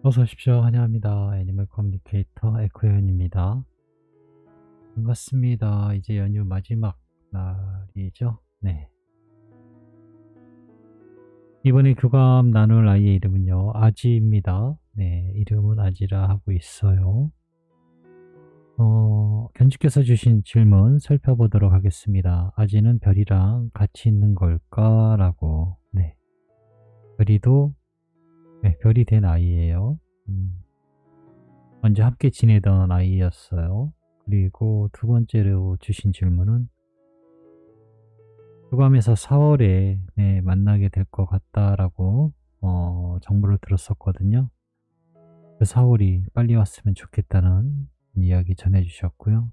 어서 오십시오. 환영합니다. 애니멀 커뮤니케이터 에코현입니다. 반갑습니다. 이제 연휴 마지막 날이죠. 네. 이번에 교감 나눌 아이의 이름은요, 아지입니다. 네, 이름은 아지라 하고 있어요. 견주께서 주신 질문 살펴보도록 하겠습니다. 아지는 별이랑 같이 있는 걸까? 라고. 네. 별이도, 네, 별이 된 아이예요. 먼저 함께 지내던 아이였어요. 그리고 두 번째로 주신 질문은 교감에서 4월에 네, 만나게 될 것 같다라고 정보를 들었었거든요. 그 4월이 빨리 왔으면 좋겠다는 이야기 전해주셨고요.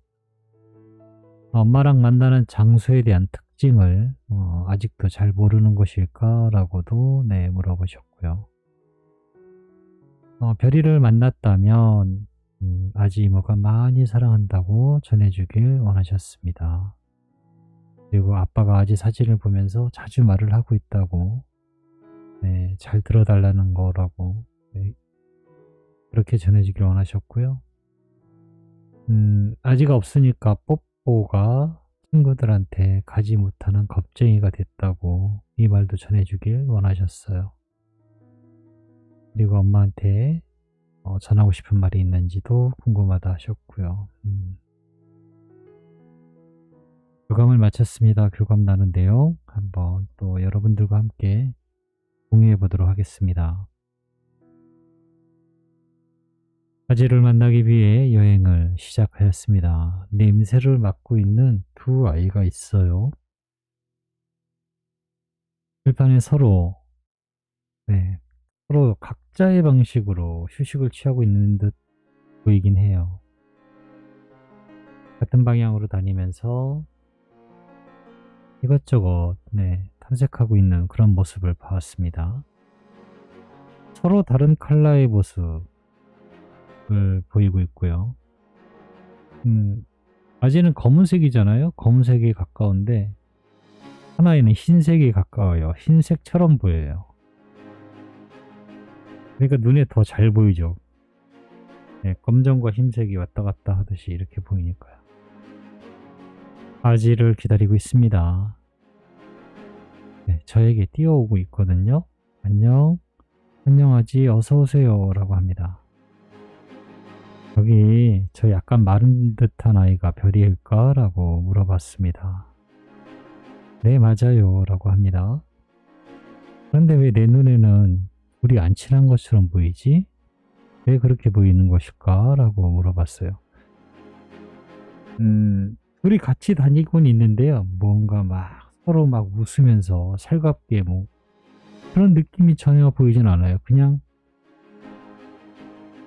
엄마랑 만나는 장소에 대한 특징을 아직도 잘 모르는 것일까라고도 네, 물어보셨고요. 별이를 만났다면 아지 이모가 많이 사랑한다고 전해주길 원하셨습니다. 그리고 아빠가 아지 사진을 보면서 자주 말을 하고 있다고, 네, 잘 들어달라는 거라고, 네, 그렇게 전해주길 원하셨고요. 아지가 없으니까 뽀뽀가 친구들한테 가지 못하는 겁쟁이가 됐다고 이 말도 전해주길 원하셨어요. 그리고 엄마한테 전하고 싶은 말이 있는지도 궁금하다 하셨고요. 교감을 마쳤습니다. 교감 나눈 내용 한번 또 여러분들과 함께 공유해 보도록 하겠습니다. 아지를 만나기 위해 여행을 시작하였습니다. 냄새를 맡고 있는 두 아이가 있어요. 들판에 네, 서로 각자의 방식으로 휴식을 취하고 있는 듯 보이긴 해요. 같은 방향으로 다니면서 이것저것 네, 탐색하고 있는 그런 모습을 보았습니다. 서로 다른 컬러의 모습을 보이고 있고요. 아지는 검은색이잖아요. 검은색에 가까운데 하나에는 흰색이 가까워요. 흰색처럼 보여요. 그러니까 눈에 더 잘 보이죠. 네, 검정과 흰색이 왔다 갔다 하듯이 이렇게 보이니까요. 아지를 기다리고 있습니다. 네, 저에게 뛰어오고 있거든요. 안녕, 안녕 아지, 어서 오세요 라고 합니다. 여기 저 약간 마른 듯한 아이가 별이일까? 라고 물어봤습니다. 네, 맞아요 라고 합니다. 그런데 왜 내 눈에는 우리 안 친한 것처럼 보이지? 왜 그렇게 보이는 것일까? 라고 물어봤어요. 둘이 같이 다니곤 있는데요. 뭔가 막 서로 막 웃으면서 살갑게 뭐 그런 느낌이 전혀 보이진 않아요. 그냥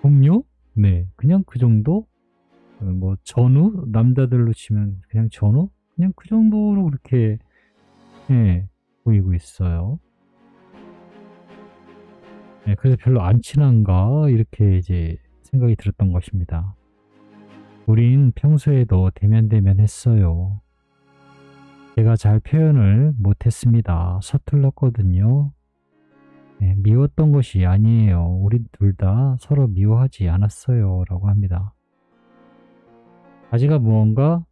동료? 네, 그냥 그 정도? 뭐 전우? 남자들로 치면 그냥 전우? 그냥 그 정도로 그렇게 예, 보이고 있어요. 네, 그래서 별로 안 친한가 이렇게 이제 생각이 들었던 것입니다. 우린 평소에도 대면대면 했어요. 제가 잘 표현을 못했습니다. 서툴렀거든요. 네, 미웠던 것이 아니에요. 우린 둘 다 서로 미워하지 않았어요. 라고 합니다. 아지가 무언가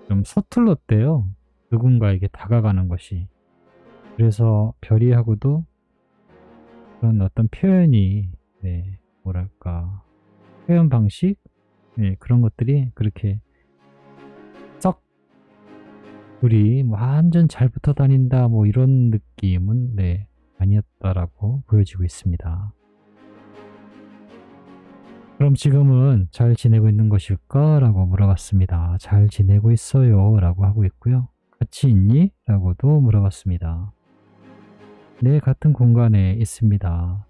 좀 서툴렀대요. 누군가에게 다가가는 것이. 그래서 별이하고도 그런 어떤 표현이 네, 뭐랄까 표현 방식 네, 그런 것들이 그렇게 썩 둘이 뭐 완전 잘 붙어 다닌다 뭐 이런 느낌은 네, 아니었다라고 보여지고 있습니다. 그럼 지금은 잘 지내고 있는 것일까? 라고 물어봤습니다. 잘 지내고 있어요. 라고 하고 있고요. 같이 있니? 라고도 물어봤습니다. 네, 같은 공간에 있습니다.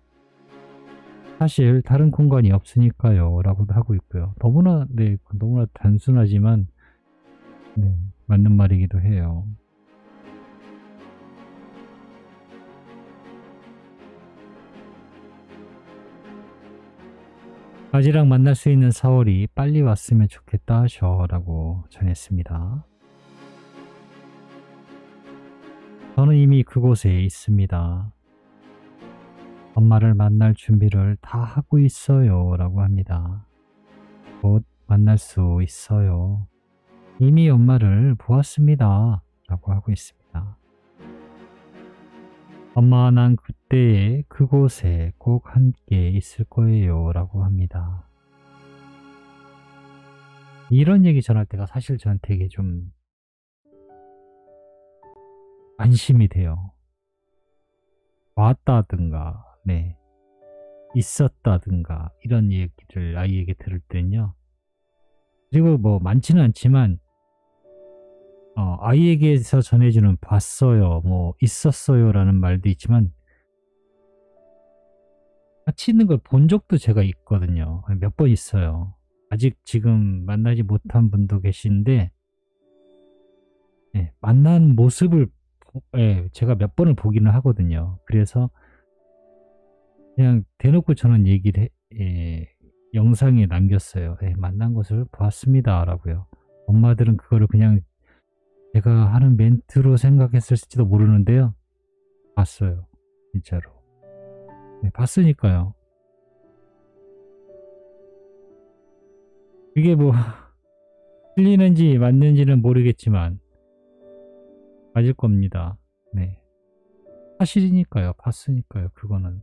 사실 다른 공간이 없으니까요. 라고도 하고 있고요. 너무나, 네, 너무나 단순하지만, 네, 맞는 말이기도 해요. 아지랑 만날 수 있는 4월이 빨리 왔으면 좋겠다 하셔 라고 전했습니다. 저는 이미 그곳에 있습니다. 엄마를 만날 준비를 다 하고 있어요 라고 합니다. 곧 만날 수 있어요. 이미 엄마를 보았습니다 라고 하고 있습니다. 엄마와 난 그때에 그곳에 꼭 함께 있을 거예요 라고 합니다. 이런 얘기 전할 때가 사실 저한테 이게 좀 안심이 돼요. 왔다든가 네 있었다든가 이런 얘기를 아이에게 들을 때는요. 그리고 뭐 많지는 않지만 아이에게서 전해주는 봤어요, 뭐 있었어요 라는 말도 있지만 같이 있는 걸 본 적도 제가 있거든요. 몇 번 있어요. 아직 지금 만나지 못한 분도 계신데 만난 모습을 제가 몇 번을 보기는 하거든요. 그래서 그냥 대놓고 저는 얘기를 영상에 남겼어요. 만난 것을 보았습니다 라고요. 엄마들은 그거를 그냥 제가 하는 멘트로 생각했을지도 모르는데요. 봤어요. 진짜로. 봤으니까요. 그게 뭐 틀리는지 맞는지는 모르겠지만 맞을 겁니다. 네. 사실이니까요. 봤으니까요. 그거는.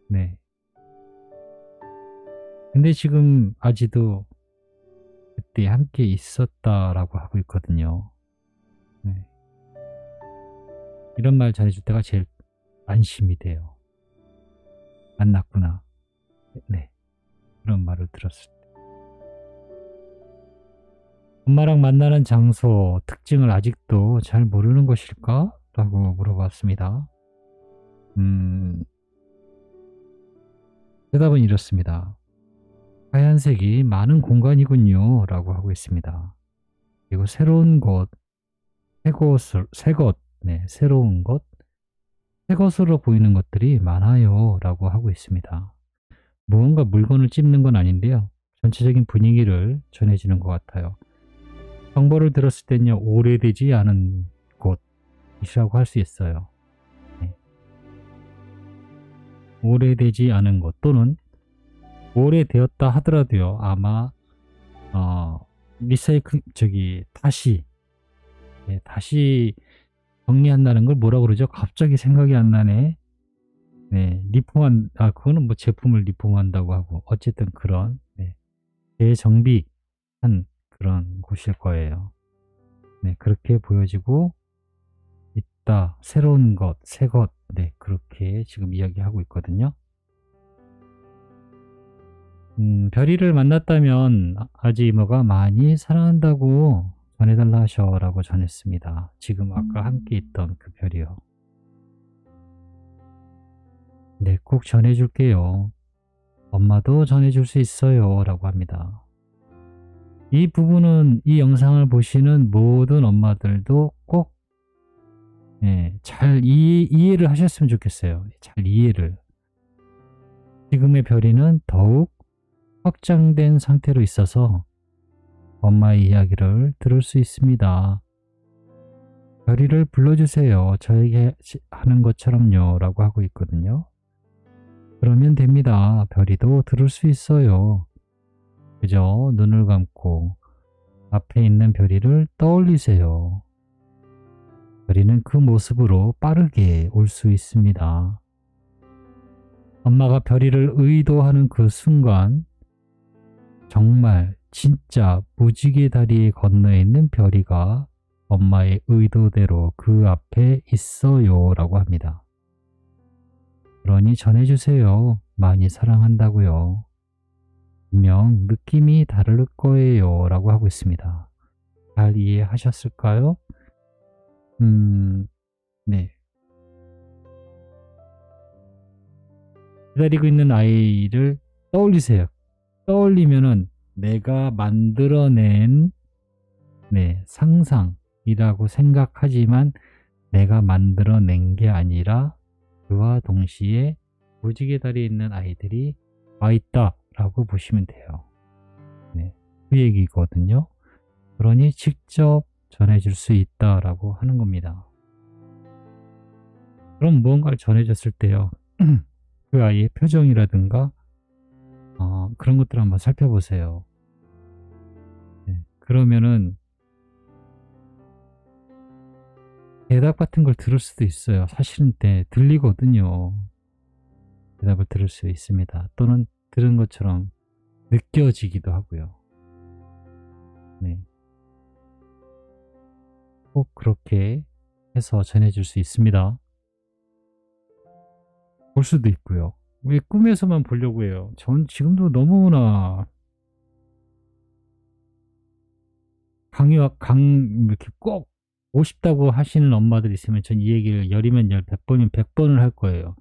네. 근데 지금 아직도 그때 함께 있었다라고 하고 있거든요. 네. 이런 말 전해줄 때가 제일 안심이 돼요. 만났구나. 네. 그런 말을 들었을 때. 엄마랑 만나는 장소, 특징을 아직도 잘 모르는 것일까? 라고 물어봤습니다. 대답은 이렇습니다. 하얀색이 많은 공간이군요. 라고 하고 있습니다. 그리고 새로운 곳, 새로운 것, 새 것으로 보이는 것들이 많아요. 라고 하고 있습니다. 무언가 물건을 찝는 건 아닌데요. 전체적인 분위기를 전해주는 것 같아요. 정보를 들었을 때는요, 오래되지 않은 곳이라고 할 수 있어요. 네. 오래되지 않은 곳 또는 오래되었다 하더라도요, 아마 다시 정리한다는 걸 뭐라 그러죠? 갑자기 생각이 안 나네. 네, 그거는 뭐 제품을 리폼한다고 하고 어쨌든 그런 재정비한 그런 곳일 거예요. 네, 그렇게 보여지고 있다. 새로운 것, 새 것, 네, 그렇게 지금 이야기하고 있거든요. 별이를 만났다면 아지 이모가 많이 사랑한다고 전해달라 하셔라고 전했습니다. 지금 아까 함께 있던 그 별이요. 네, 꼭 전해줄게요. 엄마도 전해줄 수 있어요 라고 합니다. 이 부분은 이 영상을 보시는 모든 엄마들도 꼭 잘 이해를 하셨으면 좋겠어요. 잘 이해를. 지금의 별이는 더욱 확장된 상태로 있어서 엄마의 이야기를 들을 수 있습니다. 별이를 불러주세요. 저에게 하는 것처럼요 라고 하고 있거든요. 그러면 됩니다. 별이도 들을 수 있어요. 그저 눈을 감고 앞에 있는 별이를 떠올리세요. 별이는 그 모습으로 빠르게 올 수 있습니다. 엄마가 별이를 의도하는 그 순간 정말 진짜 무지개 다리 건너에 있는 별이가 엄마의 의도대로 그 앞에 있어요 라고 합니다. 그러니 전해주세요. 많이 사랑한다고요. 분명 느낌이 다를 거예요 라고 하고 있습니다. 잘 이해하셨을까요? 네. 기다리고 있는 아이를 떠올리세요. 떠올리면은 내가 만들어낸 상상이라고 생각하지만 내가 만들어낸 게 아니라 그와 동시에 무지개 다리에 있는 아이들이 와 있다 라고 보시면 돼요. 네, 그 얘기거든요. 그러니 직접 전해줄 수 있다 라고 하는 겁니다. 그럼 무언가를 전해줬을 때요. 그 아이의 표정이라든가 그런 것들을 한번 살펴보세요. 네. 그러면은 대답 같은 걸 들을 수도 있어요. 사실은 들리거든요. 대답을 들을 수 있습니다. 또는 들은 것처럼 느껴지기도 하고요. 네. 꼭 그렇게 해서 전해줄 수 있습니다. 볼 수도 있고요. 왜 꿈에서만 보려고 해요? 전 지금도 너무나 이렇게 꼭 보고 싶다고 하시는 엄마들 있으면 전 이 얘기를 열이면 열, 100번이면 100번을 할 거예요.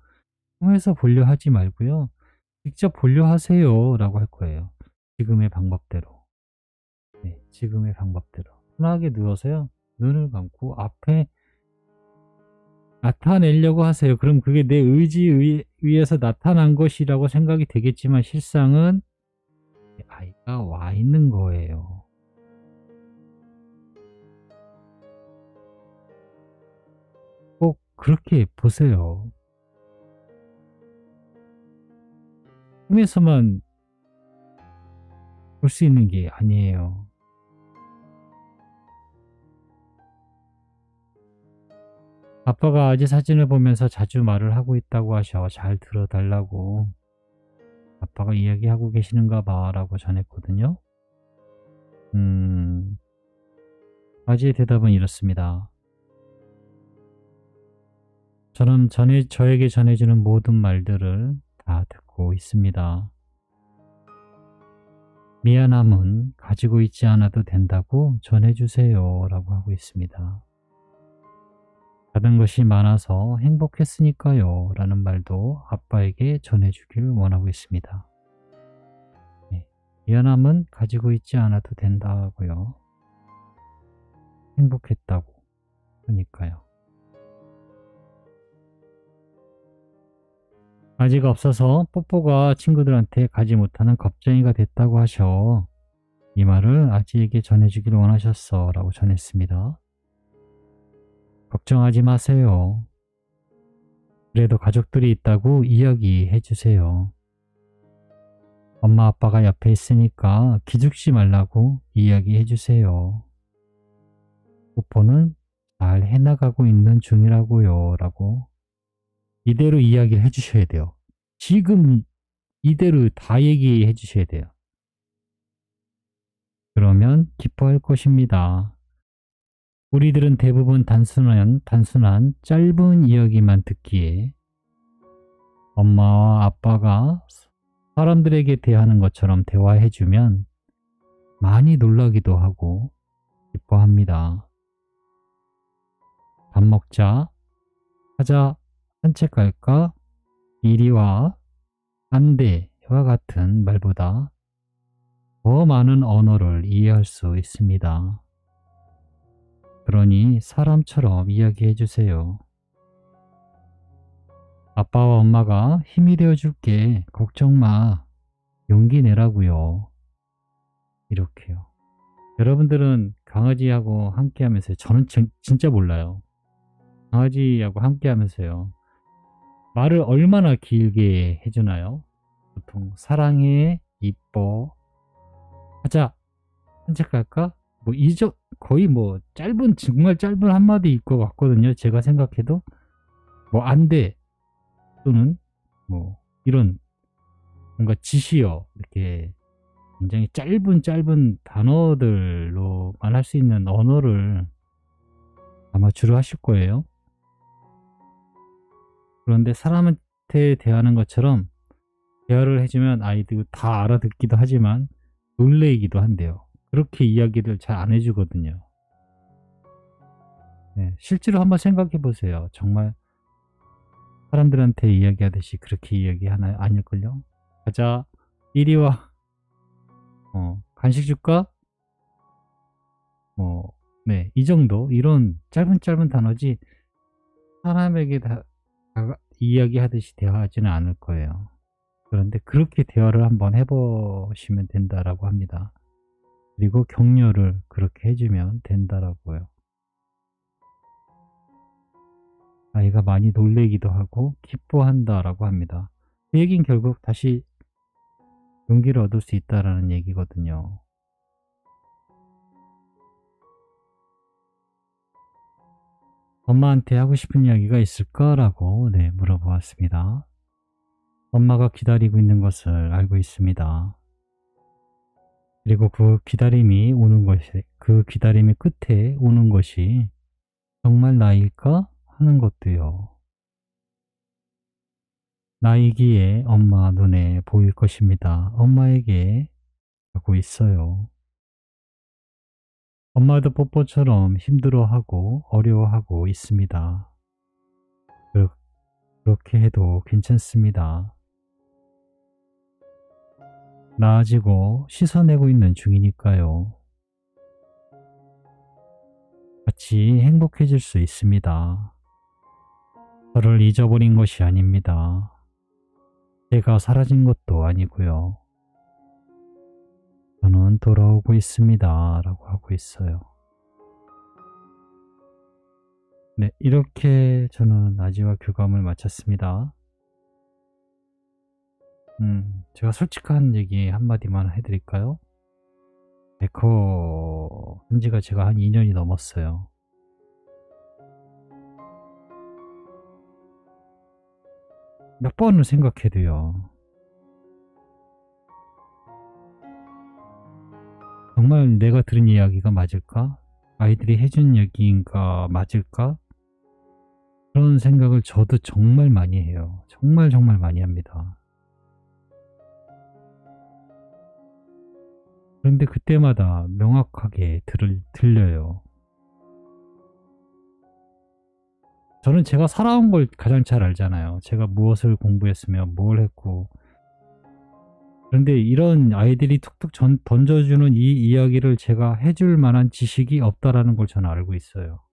꿈에서 보려 하지 말고요. 직접 보려 하세요. 라고 할 거예요. 지금의 방법대로. 네, 지금의 방법대로. 편하게 누워서요. 눈을 감고 앞에 나타내려고 하세요. 그럼 그게 내 의지에 의해서 나타난 것이라고 생각이 되겠지만 실상은 아이가 와 있는 거예요. 꼭 그렇게 보세요. 꿈에서만 볼 수 있는 게 아니에요. 아빠가 아재 사진을 보면서 자주 말을 하고 있다고 하셔. 잘 들어달라고. 아빠가 이야기하고 계시는가 봐 라고 전했거든요. 아재의 대답은 이렇습니다. 저는 저에게 전해주는 모든 말들을 다 듣고 있습니다. 미안함은 가지고 있지 않아도 된다고 전해주세요 라고 하고 있습니다. 받은 것이 많아서 행복했으니까요 라는 말도 아빠에게 전해주길 원하고 있습니다. 네. 미안함은 가지고 있지 않아도 된다고요. 행복했다고 하니까요. 아지가 없어서 뽀뽀가 친구들한테 가지 못하는 겁쟁이가 됐다고 하셔. 이 말을 아지에게 전해주길 원하셨어 라고 전했습니다. 걱정하지 마세요. 그래도 가족들이 있다고 이야기해 주세요. 엄마 아빠가 옆에 있으니까 기죽지 말라고 이야기해 주세요. 뽀뽀는 잘 해나가고 있는 중이라고요 라고 이대로 이야기를 해 주셔야 돼요. 지금 이대로 다 얘기해 주셔야 돼요. 그러면 기뻐할 것입니다. 우리들은 대부분 단순한 짧은 이야기만 듣기에 엄마와 아빠가 사람들에게 대하는 것처럼 대화해주면 많이 놀라기도 하고 기뻐합니다. 밥 먹자, 가자, 산책 갈까, 이리 와, 안 돼와 같은 말보다 더 많은 언어를 이해할 수 있습니다. 그러니 사람처럼 이야기해 주세요. 아빠와 엄마가 힘이 되어 줄게. 걱정 마. 용기 내라고요. 이렇게요. 여러분들은 강아지하고 함께 하면서 저는 진짜 몰라요. 강아지하고 함께 하면서요. 말을 얼마나 길게 해주나요? 보통 사랑해, 이뻐, 가자, 산책 갈까? 거의 정말 짧은 한마디일 것 같거든요. 제가 생각해도 안 돼 또는 이런 뭔가 지시어 이렇게 굉장히 짧은 단어들로만 할 수 있는 언어를 아마 주로 하실 거예요. 그런데 사람한테 대하는 것처럼 대화를 해주면 아이들이 다 알아듣기도 하지만 놀래기도 한대요. 그렇게 이야기를 잘 안 해주거든요. 네, 실제로 한번 생각해 보세요. 정말 사람들한테 이야기하듯이 그렇게 이야기하나요? 아닐걸요? 가자, 이리 와, 간식 줄까? 네, 이 정도, 이런 짧은 단어지 사람에게 이야기하듯이 대화하지는 않을 거예요. 그런데 그렇게 대화를 한번 해보시면 된다라고 합니다. 그리고 격려를 그렇게 해주면 된다라고요. 아이가 많이 놀래기도 하고 기뻐한다라고 합니다. 그 얘기는 결국 다시 용기를 얻을 수 있다라는 얘기거든요. 엄마한테 하고 싶은 이야기가 있을까라고 네, 물어보았습니다. 엄마가 기다리고 있는 것을 알고 있습니다. 그리고 그 기다림의 끝에 오는 것이 정말 나일까 하는 것도요. 나이기에 엄마 눈에 보일 것입니다. 엄마에게 가고 있어요. 엄마도 뽀뽀처럼 힘들어하고 어려워하고 있습니다. 그렇게 해도 괜찮습니다. 나아지고 씻어내고 있는 중이니까요. 같이 행복해질 수 있습니다. 저를 잊어버린 것이 아닙니다. 제가 사라진 것도 아니고요. 저는 돌아오고 있습니다. 라고 하고 있어요. 네, 이렇게 저는 아지와 교감을 마쳤습니다. 제가 솔직한 얘기 한마디만 해드릴까요? 에코 한지가 제가 한 2년이 넘었어요. 몇 번을 생각해도요. 정말 내가 들은 이야기가 맞을까? 아이들이 해준 얘기인가 맞을까? 그런 생각을 저도 정말 많이 해요. 정말 많이 합니다. 그런데 그때마다 명확하게 들려요. 저는 제가 살아온 걸 가장 잘 알잖아요. 제가 무엇을 공부했으며 뭘 했고. 그런데 이런 아이들이 툭툭 던져주는 이 이야기를 제가 해줄 만한 지식이 없다라는 걸 저는 알고 있어요.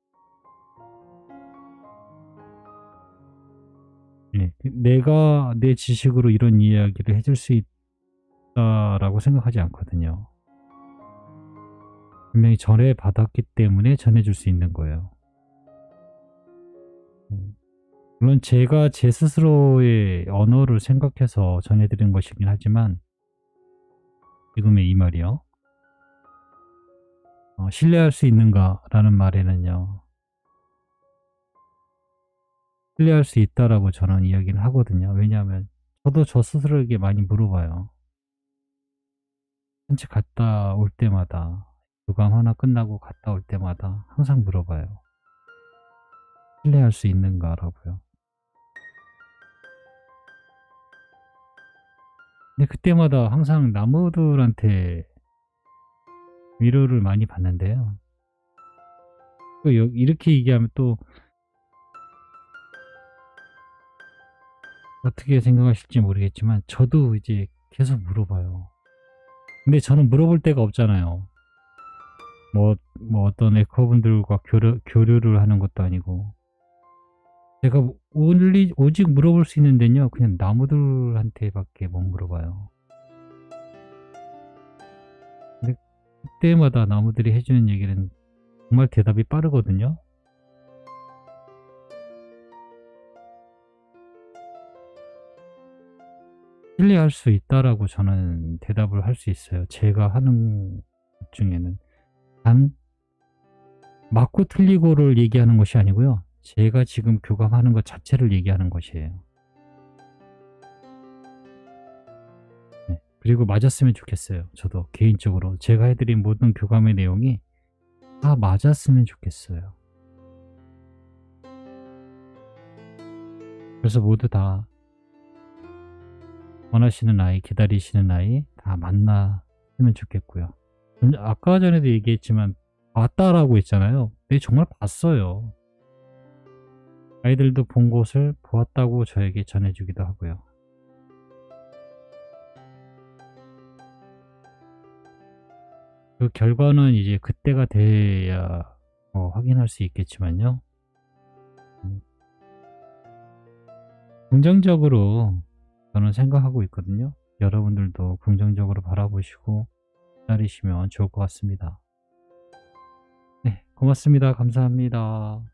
예, 내가 내 지식으로 이런 이야기를 해줄 수 있다라고 생각하지 않거든요. 분명히 전해받았기 때문에 전해줄 수 있는 거예요. 물론 제가 제 스스로의 언어를 생각해서 전해드린 것이긴 하지만 지금의 이 말이요. 신뢰할 수 있는가라는 말에는요. 신뢰할 수 있다라고 저는 이야기를 하거든요. 왜냐하면 저도 저 스스로에게 많이 물어봐요. 산책 갔다 올 때마다 교감 하나 끝나고 갔다 올 때마다 항상 물어봐요. 신뢰할 수 있는가라고요. 근데 그때마다 항상 나무들한테 위로를 많이 받는데요. 또 이렇게 얘기하면 또 어떻게 생각하실지 모르겠지만 저도 이제 계속 물어봐요. 근데 저는 물어볼 데가 없잖아요. 뭐 어떤 에코분들과 교류를 하는 것도 아니고 제가 오직 물어볼 수 있는 데는요 그냥 나무들한테밖에 못 물어봐요. 근데 그때마다 나무들이 해주는 얘기는 정말 대답이 빠르거든요. 신뢰할 수 있다라고 저는 대답을 할 수 있어요. 제가 하는 것 중에는 단 맞고 틀리고를 얘기하는 것이 아니고요. 제가 지금 교감하는 것 자체를 얘기하는 것이에요. 네. 그리고 맞았으면 좋겠어요. 저도 개인적으로 제가 해드린 모든 교감의 내용이 다 맞았으면 좋겠어요. 그래서 모두 다 원하시는 아이, 기다리시는 아이 다 만났으면 좋겠고요. 아까 전에도 얘기했지만 봤다라고 했잖아요. 근데 정말 봤어요. 아이들도 본 곳을 보았다고 저에게 전해주기도 하고요. 그 결과는 이제 그때가 돼야 확인할 수 있겠지만요. 긍정적으로 저는 생각하고 있거든요. 여러분들도 긍정적으로 바라보시고 기다리시면 좋을 것 같습니다. 네, 고맙습니다. 감사합니다.